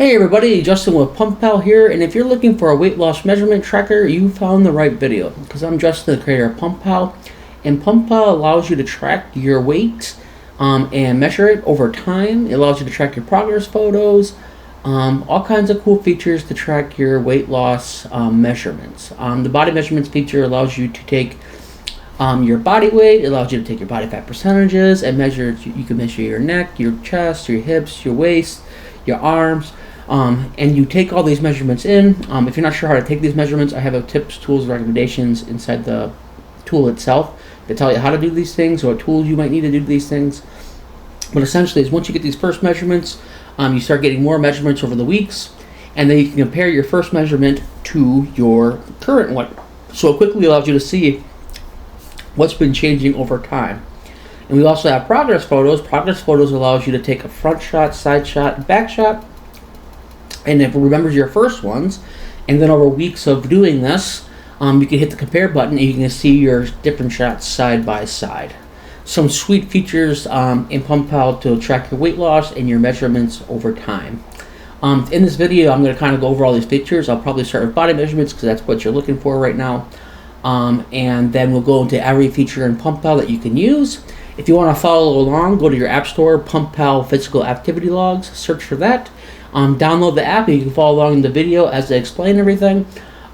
Hey everybody, Justin with PumpPal here, and if you're looking for a weight loss measurement tracker, you found the right video, because I'm Justin, the creator of PumpPal, and PumpPal allows you to track your weight and measure it over time. It allows you to track your progress photos, all kinds of cool features to track your weight loss measurements. The body measurements feature allows you to take your body weight. It allows you to take your body fat percentages and measure. You can measure your neck, your chest, your hips, your waist, your arms. And you take all these measurements in. If you're not sure how to take these measurements, I have tips, tools, recommendations inside the tool itself to tell you how to do these things or what tools you might need to do these things. But essentially, is once you get these first measurements, you start getting more measurements over the weeks, and then you can compare your first measurement to your current one. So it quickly allows you to see what's been changing over time. And we also have progress photos. Progress photos allows you to take a front shot, side shot, back shot, and if it remembers your first ones, and then over weeks of doing this, you can hit the compare button and you can see your different shots side by side. Some sweet features in PumpPal to track your weight loss and your measurements over time. In this video, I'm going to kind of go over all these features. I'll probably start with body measurements because that's what you're looking for right now. And then we'll go into every feature in PumpPal that you can use. If you want to follow along, go to your app store, PumpPal Physical Activity Logs, search for that. Download the app and you can follow along in the video as I explain everything.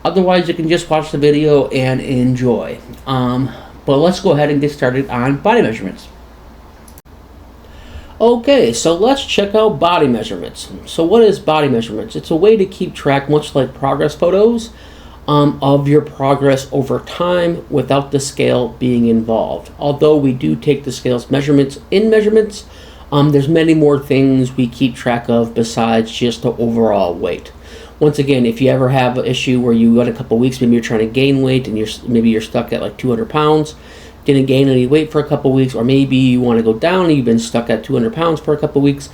Otherwise, you can just watch the video and enjoy. But let's go ahead and get started on body measurements. Okay, so let's check out body measurements. So what is body measurements? It's a way to keep track, much like progress photos, of your progress over time without the scale being involved. Although we do take the scale's measurements, there's many more things we keep track of besides just the overall weight. Once again, if you ever have an issue where you got a couple weeks, maybe you're trying to gain weight and maybe you're stuck at like 200 pounds, didn't gain any weight for a couple weeks, or maybe you want to go down and you've been stuck at 200 pounds for a couple weeks,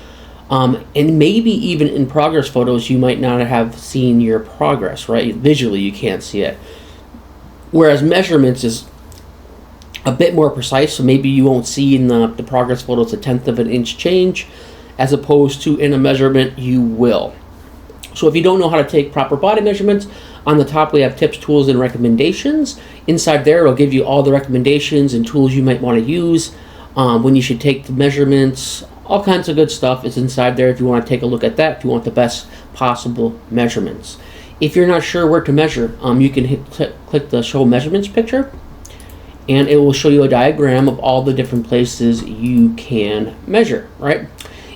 and maybe even in progress photos you might not have seen your progress, right? Visually you can't see it. Whereas measurements is a bit more precise, so maybe you won't see in the progress photos a 1/10 of an inch change, as opposed to in a measurement you will. So if you don't know how to take proper body measurements, on the top we have tips, tools, and recommendations. Inside there it'll give you all the recommendations and tools you might want to use, when you should take the measurements. All kinds of good stuff is inside there if you want to take a look at that, if you want the best possible measurements. If you're not sure where to measure, you can click the show measurements picture, and it will show you a diagram of all the different places you can measure, right?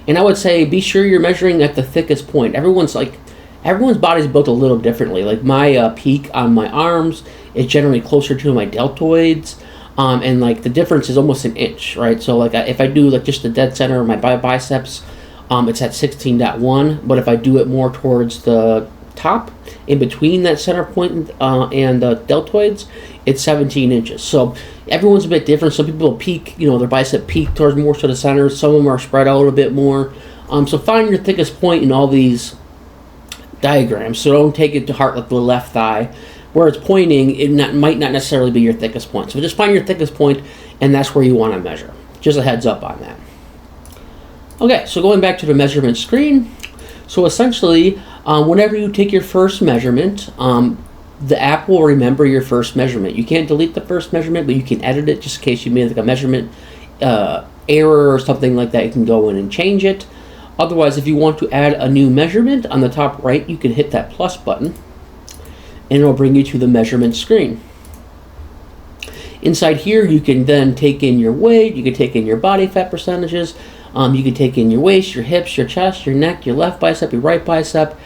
And I would say be sure you're measuring at the thickest point. Everyone's body is built a little differently. Like my peak on my arms is generally closer to my deltoids, and like the difference is almost an inch, right? So like if I do like just the dead center of my biceps, it's at 16.1, but if I do it more towards the top, in between that center point and the deltoids, it's 17 inches. So everyone's a bit different. Some people peak, their bicep peak towards more to the center. Some of them are spread out a bit more. So find your thickest point in all these diagrams. So don't take it to heart like the left thigh. Where it's pointing, might not necessarily be your thickest point. So just find your thickest point, and that's where you want to measure. Just a heads up on that. Okay, so going back to the measurement screen. So essentially, whenever you take your first measurement, the app will remember your first measurement. You can't delete the first measurement, but you can edit it just in case you made like a measurement error or something like that. You can go in and change it. Otherwise, if you want to add a new measurement, on the top right, you can hit that plus button, and it'll bring you to the measurement screen. Inside here, you can then take in your weight, you can take in your body fat percentages, you can take in your waist, your hips, your chest, your neck, your left bicep, your right bicep,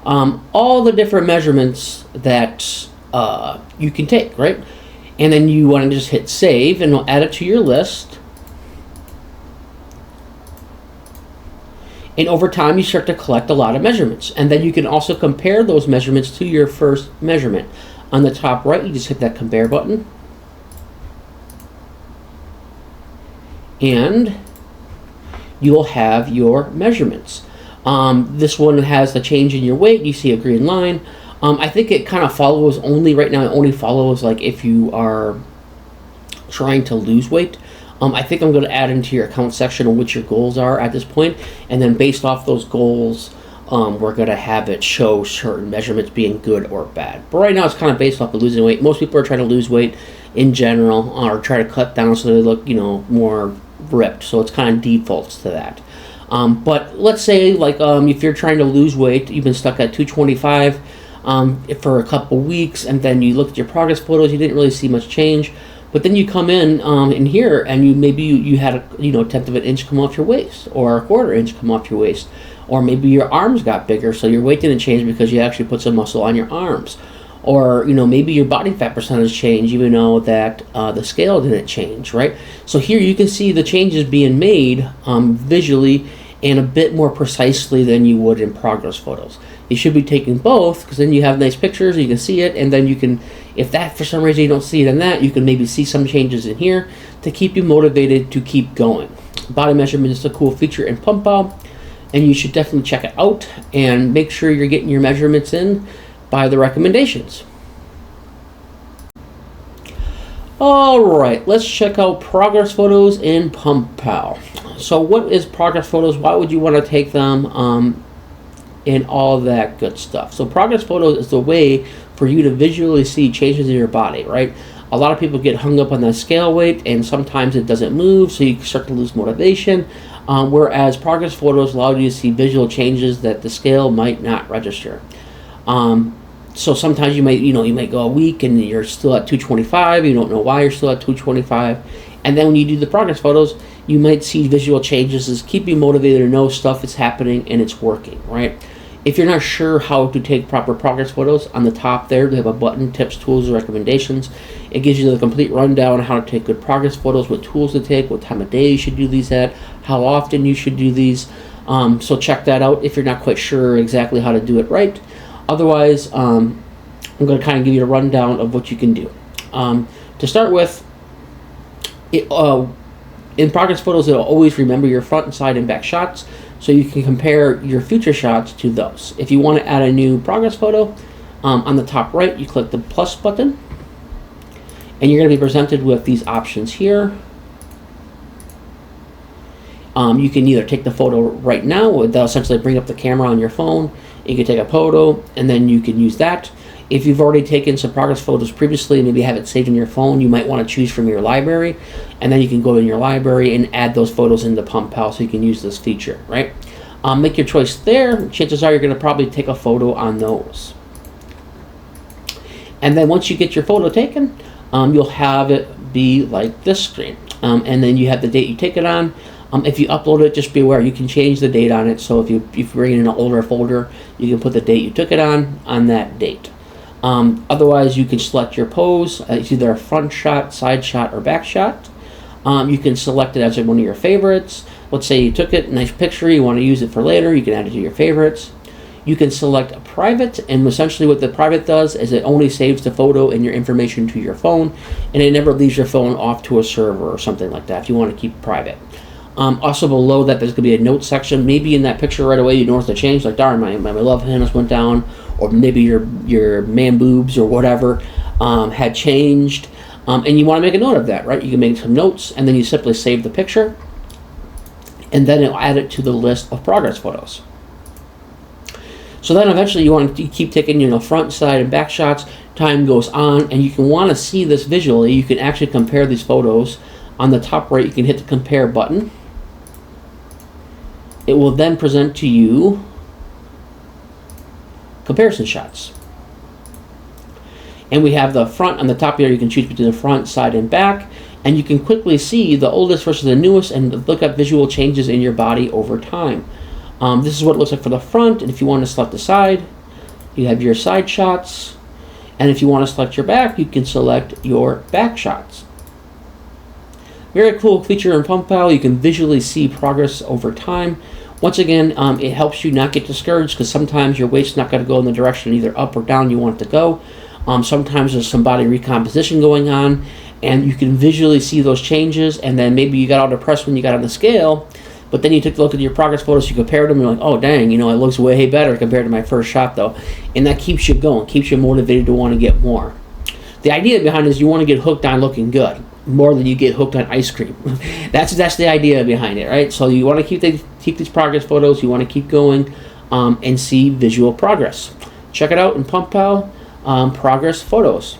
all the different measurements that you can take, right? And then you want to just hit save, and it'll add it to your list. And over time, you start to collect a lot of measurements. And then you can also compare those measurements to your first measurement. On the top right, you just hit that compare button. And you'll have your measurements. This one has the change in your weight. You see a green line. I think it kind of follows only, right now, it only follows like if you are trying to lose weight. I think I'm going to add into your account section on what your goals are at this point, and then based off those goals, we're going to have it show certain measurements being good or bad. But right now it's kind of based off of losing weight. Most people are trying to lose weight in general, or try to cut down so they look, more ripped. So it's kind of defaults to that. But let's say, like, if you're trying to lose weight, you've been stuck at 225 for a couple weeks, and then you look at your progress photos, you didn't really see much change. But then you come in here, and you had a tenth of an inch come off your waist, or a quarter inch come off your waist, or maybe your arms got bigger, so your weight didn't change because you actually put some muscle on your arms, or maybe your body fat percentage changed, even though that the scale didn't change, right? So here you can see the changes being made visually and a bit more precisely than you would in progress photos. You should be taking both, because then you have nice pictures, you can see it, and then you can, if that for some reason you don't see it in that, you can maybe see some changes in here to keep you motivated to keep going. Body measurement is a cool feature in PumpPal, and you should definitely check it out and make sure you're getting your measurements in by the recommendations. Alright, let's check out progress photos in PumpPal. So what is progress photos? Why would you want to take them? And all that good stuff. So progress photos is the way for you to visually see changes in your body, right? A lot of people get hung up on that scale weight, and sometimes it doesn't move, so you start to lose motivation. Whereas progress photos allow you to see visual changes that the scale might not register. So sometimes you might go a week and you're still at 225. You don't know why you're still at 225, and then when you do the progress photos, you might see visual changes that keep you motivated to know stuff is happening and it's working, right? If you're not sure how to take proper progress photos, on the top there they have a button, tips, tools, and recommendations. It gives you the complete rundown on how to take good progress photos, what tools to take, what time of day you should do these at, how often you should do these. So check that out if you're not quite sure exactly how to do it right. Otherwise, I'm going to kind of give you a rundown of what you can do. To start with, in progress photos, it'll always remember your front, side, and back shots, so you can compare your future shots to those. If you want to add a new progress photo, on the top right, you click the plus button, and you're going to be presented with these options here. You can either take the photo right now, they'll essentially bring up the camera on your phone. You can take a photo, and then you can use that. If you've already taken some progress photos previously, maybe have it saved in your phone, you might want to choose from your library, and then you can go in your library and add those photos into PumpPal so you can use this feature, right? Make your choice there. Chances are you're going to probably take a photo on those. And then once you get your photo taken, you'll have it be like this screen. And then you have the date you take it on. If you upload it, just be aware you can change the date on it. So if you bring in an older folder, you can put the date you took it on that date. Otherwise, you can select your pose. It's either a front shot, side shot, or back shot. You can select it as one of your favorites. Let's say you took it, nice picture, you want to use it for later, you can add it to your favorites. You can select a private, and essentially what the private does is it only saves the photo and your information to your phone, and it never leaves your phone off to a server or something like that if you want to keep it private. Also below that, there's going to be a notes section. Maybe in that picture right away you notice the change, like darn, my love handles went down, or maybe your man boobs or whatever had changed, and you want to make a note of that, right? You can make some notes, and then you simply save the picture, and then it'll add it to the list of progress photos. So then eventually you want to keep taking front, side, and back shots. Time goes on, and you can want to see this visually. You can actually compare these photos. On the top right, you can hit the compare button. It will then present to you comparison shots. And we have the front on the top here. You can choose between the front, side, and back. And you can quickly see the oldest versus the newest and look at visual changes in your body over time. This is what it looks like for the front. And if you want to select the side, you have your side shots. And if you want to select your back, you can select your back shots. Very cool feature in PumpPal. You can visually see progress over time. Once again, it helps you not get discouraged, because sometimes your weight's not going to go in the direction either up or down you want it to go. Sometimes there's some body recomposition going on, and you can visually see those changes, and then maybe you got all depressed when you got on the scale, but then you took a look at your progress photos, you compared them, and you're like, oh dang, it looks way better compared to my first shot though. And that keeps you going, keeps you motivated to want to get more. The idea behind it is you want to get hooked on looking good more than you get hooked on ice cream. That's the idea behind it, right? So you want to keep these progress photos, you want to keep going. and see visual progress. Check it out in PumpPal, progress photos.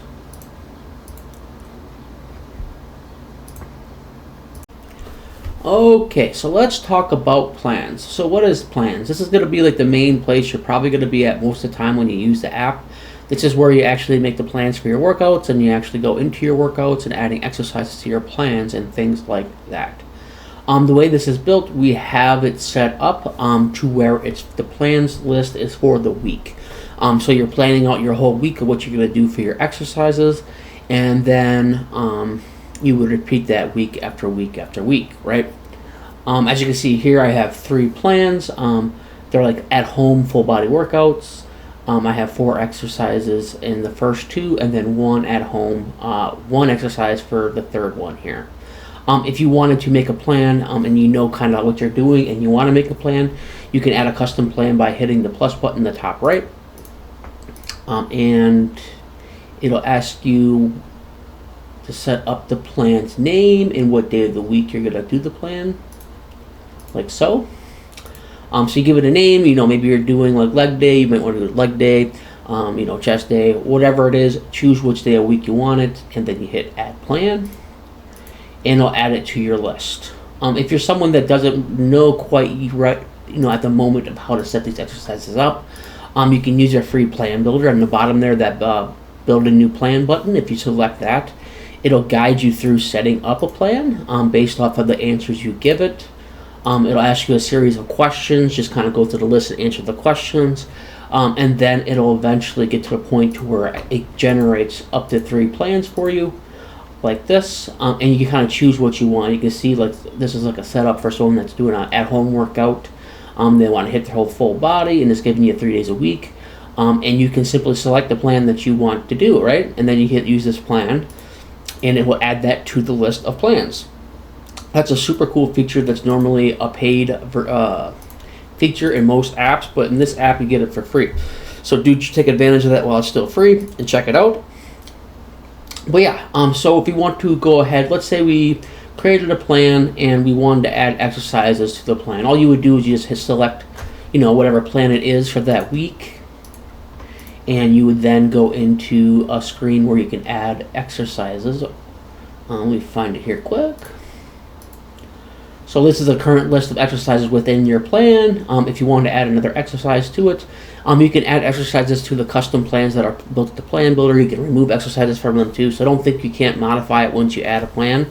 Okay, so let's talk about plans. So what is plans? This is going to be like the main place you're probably going to be at most of the time when you use the app. This is where you actually make the plans for your workouts, and you actually go into your workouts and adding exercises to your plans and things like that. The way this is built, we have it set up to where the plans list is for the week. So you're planning out your whole week of what you're going to do for your exercises, and then you would repeat that week after week after week, right? As you can see here, I have 3 plans. They're like at-home full body workouts. I have 4 exercises in the first 2, and then 1 at home, 1 exercise for the third one here. If you wanted to make a plan and you know kind of what you're doing and you want to make a plan, you can add a custom plan by hitting the plus button in the top right. And it'll ask you to set up the plan's name and what day of the week you're going to do the plan, like so. So you give it a name, maybe you're doing like leg day, you might want to do leg day, chest day, whatever it is, choose which day of the week you want it, and then you hit add plan, and it'll add it to your list. If you're someone that doesn't know quite right, at the moment of how to set these exercises up, you can use your free plan builder on the bottom there, that build a new plan button. If you select that, it'll guide you through setting up a plan based off of the answers you give it. It'll ask you a series of questions, just kind of go through the list and answer the questions, and then it'll eventually get to the point to where it generates up to 3 plans for you, like this, and you can kind of choose what you want. You can see like this is like a setup for someone that's doing an at-home workout. They want to hit their whole full body, and it's giving you 3 days a week, and you can simply select the plan that you want to do, right? And then you hit use this plan, and it will add that to the list of plans. That's a super cool feature that's normally a paid feature in most apps, but in this app you get it for free. So do take advantage of that while it's still free and check it out. But yeah, so if you want to go ahead, let's say we created a plan and we wanted to add exercises to the plan. All you would do is you just hit select, whatever plan it is for that week, and you would then go into a screen where you can add exercises. Let me find it here quick. So this is the current list of exercises within your plan. If you want to add another exercise to it, you can add exercises to the custom plans that are built at the plan builder. You can remove exercises from them too. So don't think you can't modify it once you add a plan.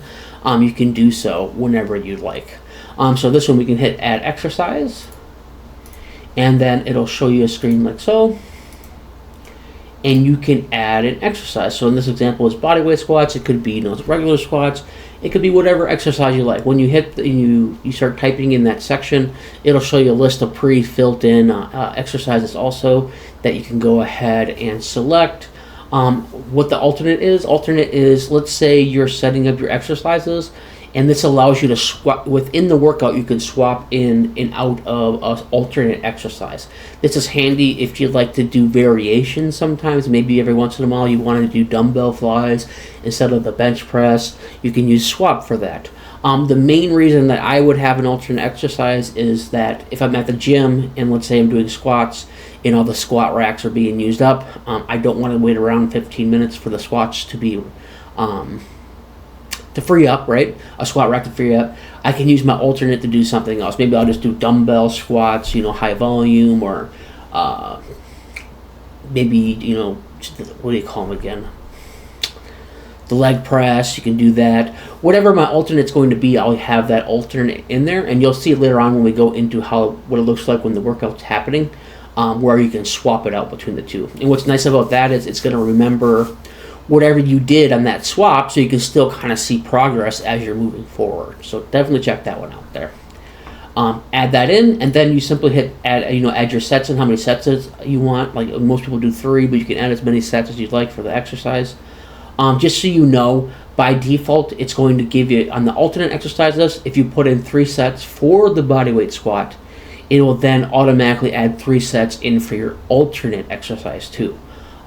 You can do so whenever you'd like. So this one we can hit add exercise, and then it'll show you a screen like so, and you can add an exercise. So in this example is bodyweight squats. It could be regular squats. It could be whatever exercise you like. When you hit you start typing in that section, it'll show you a list of pre-filled in exercises also that you can go ahead and select. What the alternate is, let's say you're setting up your exercises, and this allows you to swap within the workout. You can swap in and out of an alternate exercise. This is handy if you'd like to do variations. Sometimes, maybe every once in a while, you want to do dumbbell flies instead of the bench press. You can use swap for that. The main reason that I would have an alternate exercise is that if I'm at the gym and let's say I'm doing squats and all the squat racks are being used up, I don't want to wait around 15 minutes for the squats to be to free up, right? A squat rack to free up. I can use my alternate to do something else. Maybe I'll just do dumbbell squats, high volume, or maybe, what do you call them again? The leg press, you can do that. Whatever my alternate's going to be, I'll have that alternate in there, and you'll see later on when we go into what it looks like when the workout's happening, where you can swap it out between the two. And what's nice about that is it's going to remember whatever you did on that swap, so you can still kind of see progress as you're moving forward. So definitely check that one out there. Add that in, and then you simply hit add your sets and how many sets you want. Like most people do 3, but you can add as many sets as you'd like for the exercise. Just so you know, by default, it's going to give you, on the alternate exercises, if you put in 3 sets for the bodyweight squat, it will then automatically add 3 sets in for your alternate exercise too.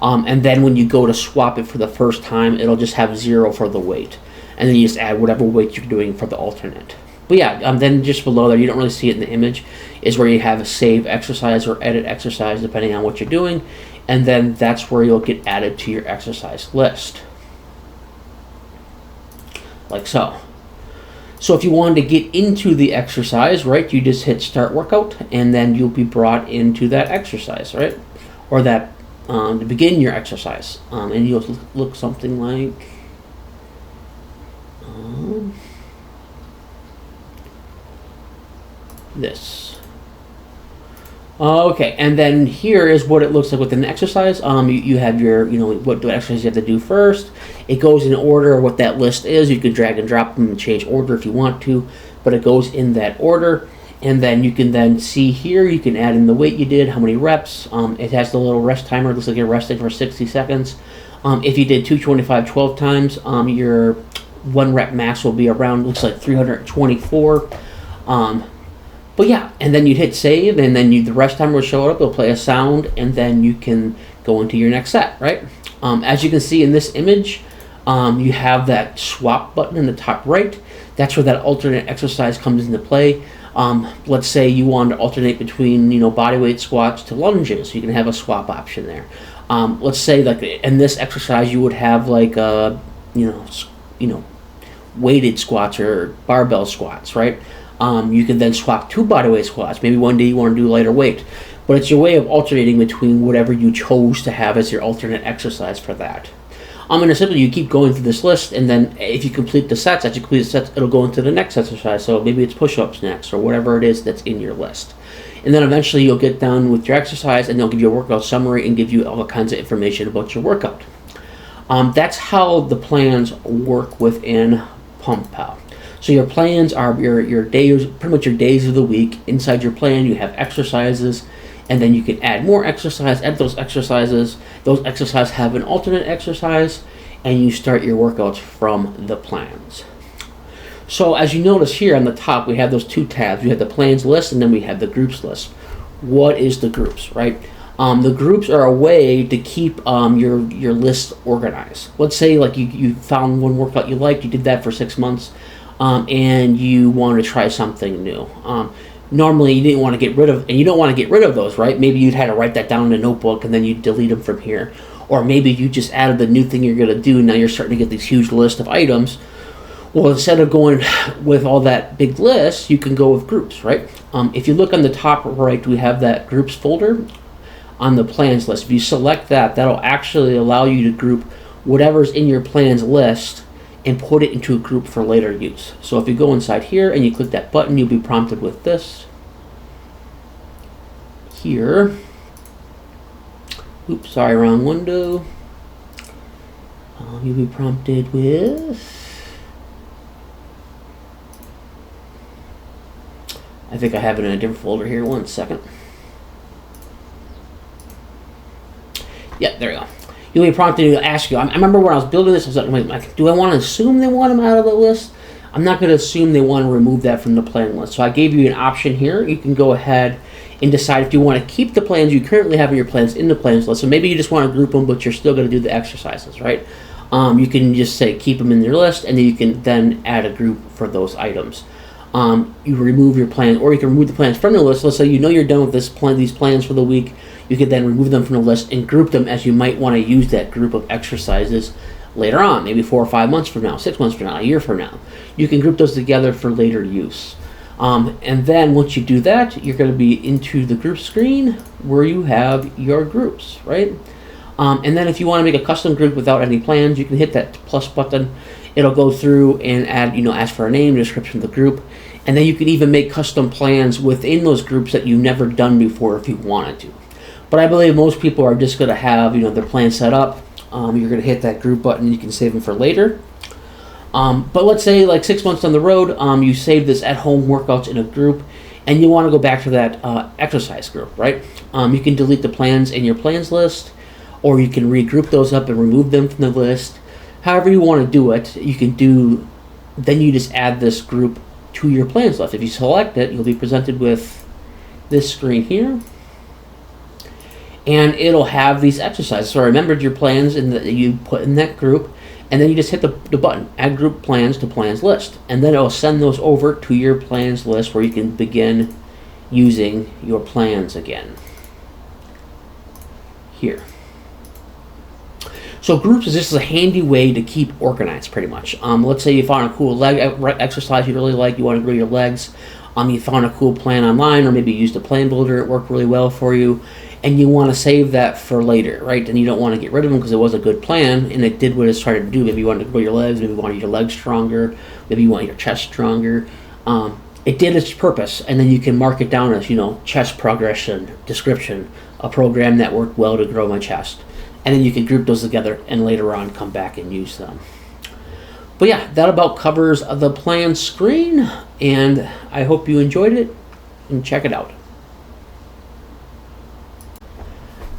And then when you go to swap it for the first time, it'll just have 0 for the weight. And then you just add whatever weight you're doing for the alternate. But yeah, then just below there, you don't really see it in the image, is where you have a save exercise or edit exercise, depending on what you're doing. And then that's where you'll get added to your exercise list. Like so. So if you wanted to get into the exercise, right, you just hit start workout, and then you'll be brought into that exercise, right? Or that, to begin your exercise. And you'll look something like, this. Okay, and then here is what it looks like within the exercise. You have your, what exercise you have to do first. It goes in order of what that list is. You can drag and drop them and change order if you want to, but it goes in that order. And then you can then see here, you can add in the weight you did, how many reps. It has the little rest timer. It looks like you're resting for 60 seconds. If you did 225 12 times, your 1 rep max will be around, looks like 324. But yeah, and then you'd hit save, and then the rest timer will show up. It'll play a sound, and then you can go into your next set, right? As you can see in this image, you have that swap button in the top right. That's where that alternate exercise comes into play. Let's say you want to alternate between bodyweight squats to lunges. You can have a swap option there. Let's say like in this exercise you would have like weighted squats or barbell squats, right? You can then swap to bodyweight squats. Maybe one day you want to do lighter weight, but it's your way of alternating between whatever you chose to have as your alternate exercise for that. And simply you keep going through this list, and then if you complete the sets, as you complete the sets, it'll go into the next exercise. So maybe it's push-ups next, or whatever it is that's in your list. And then eventually you'll get done with your exercise, and they'll give you a workout summary and give you all kinds of information about your workout. That's how the plans work within PumpPal. So your plans are your days, pretty much your days of the week. Inside your plan, you have exercises, and then you can add more exercise, add those exercises. Those exercises have an alternate exercise, and you start your workouts from the plans. So as you notice here on the top, we have those two tabs. We have the plans list, and then we have the groups list. What is the groups, right? The groups are a way to keep your list organized. Let's say like you found one workout you liked, you did that for 6 months, and you want to try something new. Normally you didn't want to get rid of, and you don't want to get rid of those, right? Maybe you'd had to write that down in a notebook and then you delete them from here. Or maybe you just added the new thing you're going to do, and now you're starting to get this huge list of items. Well, instead of going with all that big list, you can go with groups, right? If you look on the top right, we have that groups folder on the plans list. If you select that, that'll actually allow you to group whatever's in your plans list and put it into a group for later use. So if you go inside here and you click that button, you'll be prompted with this. Here. Oops, sorry, wrong window. You'll be prompted with... I think I have it in a different folder here. 1 second. Yeah, there we go. You'll be prompted to ask you. I remember when I was building this, I was like, do I want to assume they want them out of the list? I'm not going to assume they want to remove that from the plan list. So I gave you an option here. You can go ahead and decide if you want to keep the plans you currently have in your plans in the plans list. So maybe you just want to group them, but you're still going to do the exercises, right? You can just say keep them in your list, and then you can then add a group for those items. You remove your plan, or you can remove the plans from the list. Let's say you're done with these plans for the week. You could then remove them from the list and group them as you might want to use that group of exercises later on, maybe 4 or 5 months from now, 6 months from now, a year from now. You can group those together for later use. And then once you do that, you're going to be into the group screen where you have your groups, right? And then if you want to make a custom group without any plans, you can hit that plus button. It'll go through and add, ask for a name, description of the group. And then you can even make custom plans within those groups that you've never done before if you wanted to. But I believe most people are just going to have, their plan set up. You're going to hit that group button. You can save them for later. But let's say like 6 months down the road, you save this at-home workouts in a group, and you want to go back to that exercise group, right? You can delete the plans in your plans list, or you can regroup those up and remove them from the list. However you want to do it, you can do. Then you just add this group to your plans list. If you select it, you'll be presented with this screen here. And it'll have these exercises. So I remembered your plans that you put in that group, And then you just hit the button, add group plans to plans list. And then it'll send those over to your plans list where you can begin using your plans again. Here. So groups is just a handy way to keep organized, pretty much. Let's say you found a cool leg exercise you really like, you want to grow your legs. You found a cool plan online, or maybe you used a plan builder, it worked really well for you, and you want to save that for later, right? And you don't want to get rid of them because it was a good plan, and it did what it's trying to do. Maybe you wanted to grow your legs, maybe you wanted your legs stronger, maybe you want your chest stronger. It did its purpose, and then you can mark it down as, chest progression, description, a program that worked well to grow my chest. And then you can group those together and later on come back and use them. But yeah, that about covers the plan screen, and I hope you enjoyed it, and check it out.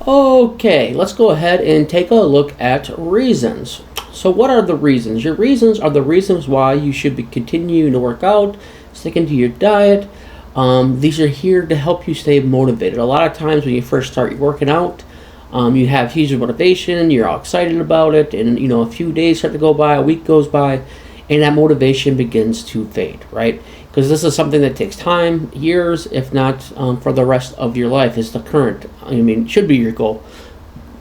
Okay, let's go ahead and take a look at reasons. So what are the reasons? Your reasons are the reasons why you should be continuing to work out, sticking to your diet. These are here to help you stay motivated. A lot of times when you first start working out, you have huge motivation, you're all excited about it, and a few days start to go by, a week goes by, and that motivation begins to fade, right? Because this is something that takes time, years, if not for the rest of your life, is the current, should be your goal,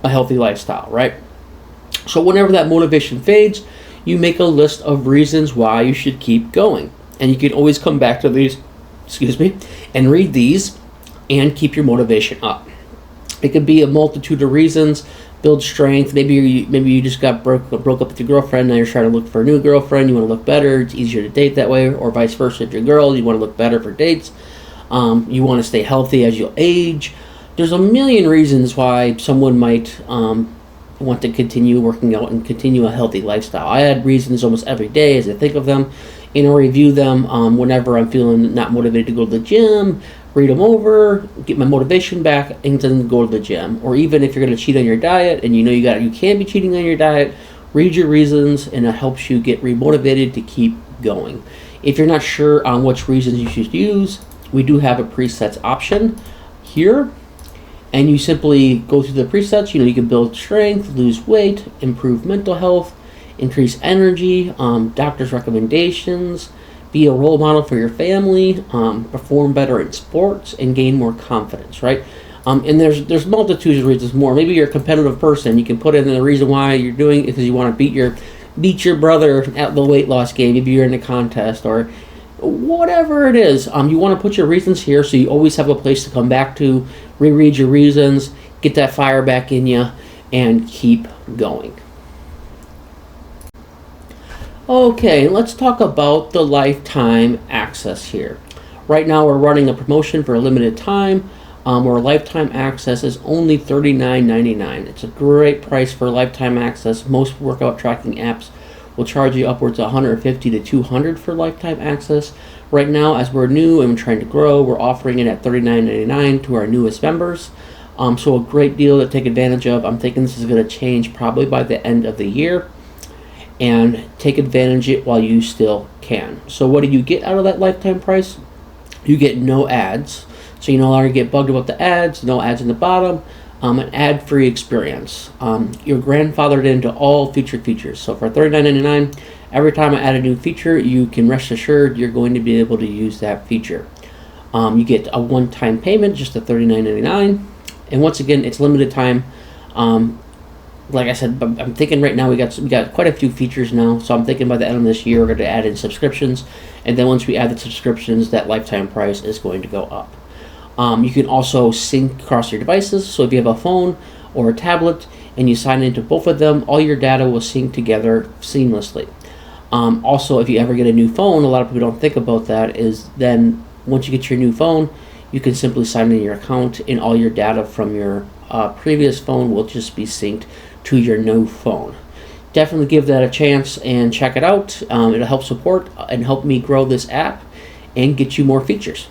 a healthy lifestyle, right? So whenever that motivation fades, you make a list of reasons why you should keep going. And you can always come back to these, and read these and keep your motivation up. It could be a multitude of reasons. Build strength. Maybe you just got broke up with your girlfriend. Now you're trying to look for a new girlfriend. You want to look better. It's easier to date that way, or vice versa. If you're a girl, you want to look better for dates. You want to stay healthy as you age. There's a million reasons why someone might want to continue working out and continue a healthy lifestyle. I add reasons almost every day as I think of them, and I review them whenever I'm feeling not motivated to go to the gym. Read them over, get my motivation back, and then go to the gym. Or even if you're going to cheat on your diet, and you can't be cheating on your diet, read your reasons, and it helps you get remotivated to keep going. If you're not sure on which reasons you should use, we do have a presets option here, and you simply go through the presets. You can build strength, lose weight, improve mental health, increase energy, doctor's recommendations, be a role model for your family, perform better in sports, and gain more confidence, right? And there's multitudes of reasons more. Maybe you're a competitive person. You can put in the reason why you're doing it because you want to beat your brother at the weight loss game. Maybe you're in a contest or whatever it is. You want to put your reasons here so you always have a place to come back to, reread your reasons, get that fire back in you, and keep going. Okay, let's talk about the lifetime access here. Right now we're running a promotion for a limited time where lifetime access is only $39.99. It's a great price for lifetime access. Most workout tracking apps will charge you upwards of $150 to $200 for lifetime access. Right now, as we're new and trying to grow, we're offering it at $39.99 to our newest members. So a great deal to take advantage of. I'm thinking this is going to change probably by the end of the year. And take advantage of it while you still can. So what do you get out of that lifetime price? You get no ads. So you no longer get bugged about the ads, no ads in the bottom, an ad-free experience. You're grandfathered into all featured features. So for $39.99, every time I add a new feature, you can rest assured you're going to be able to use that feature. You get a one-time payment, just at $39.99. And once again, it's limited time. Like I said, I'm thinking right now we got quite a few features now, so I'm thinking by the end of this year we're going to add in subscriptions, and then once we add the subscriptions, that lifetime price is going to go up. You can also sync across your devices, so if you have a phone or a tablet and you sign into both of them, all your data will sync together seamlessly. Also, if you ever get a new phone, a lot of people don't think about that, is then once you get your new phone, you can simply sign in your account and all your data from your previous phone will just be synced to your new phone. Definitely give that a chance and check it out. It'll help support and help me grow this app and get you more features.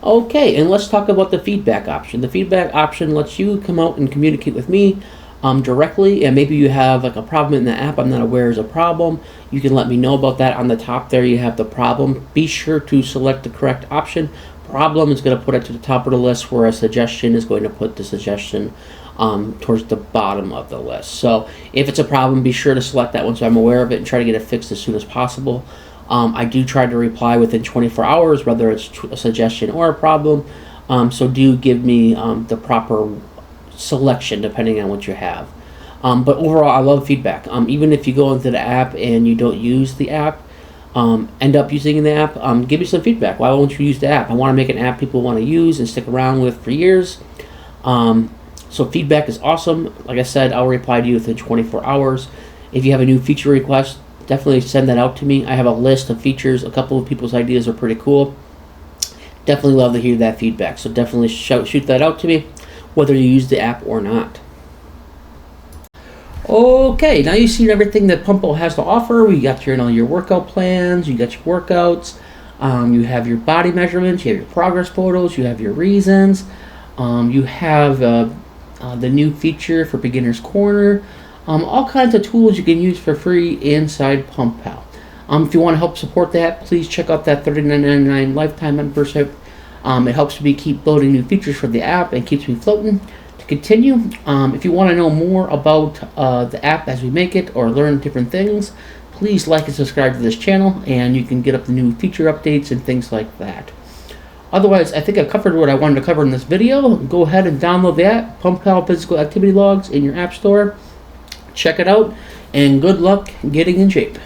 Okay, and let's talk about the feedback option. The feedback option lets you come out and communicate with me directly, and maybe you have like a problem in the app I'm not aware is a problem. You can let me know about that. On the top there you have the problem. Be sure to select the correct option. Problem is going to put it to the top of the list, where a suggestion is going to put the suggestion towards the bottom of the list. So if it's a problem, be sure to select that one so I'm aware of it and try to get it fixed as soon as possible. I do try to reply within 24 hours, whether it's a suggestion or a problem. So do give me the proper selection depending on what you have. But overall, I love feedback. Even if you go into the app and you don't use the app, end up using the app, give me some feedback. Why won't you use the app? I want to make an app people want to use and stick around with for years. So feedback is awesome. Like I said, I'll reply to you within 24 hours. If you have a new feature request, definitely send that out to me. I have a list of features. A couple of people's ideas are pretty cool. Definitely love to hear that feedback. So definitely shoot that out to me, whether you use the app or not. Okay, now you've seen everything that PumpPal has to offer. We got your workout plans, you got your workouts, you have your body measurements, you have your progress photos, you have your reasons, you have the new feature for Beginner's Corner, all kinds of tools you can use for free inside PumpPal. If you want to help support that, please check out that $39.99 lifetime membership. It helps me keep building new features for the app and keeps me floating. To continue, if you want to know more about the app as we make it or learn different things, please like and subscribe to this channel, and you can get up the new feature updates and things like that. Otherwise, I think I've covered what I wanted to cover in this video. Go ahead and download the app, PumpPal Physical Activity Logs, in your app store. Check it out, and good luck getting in shape.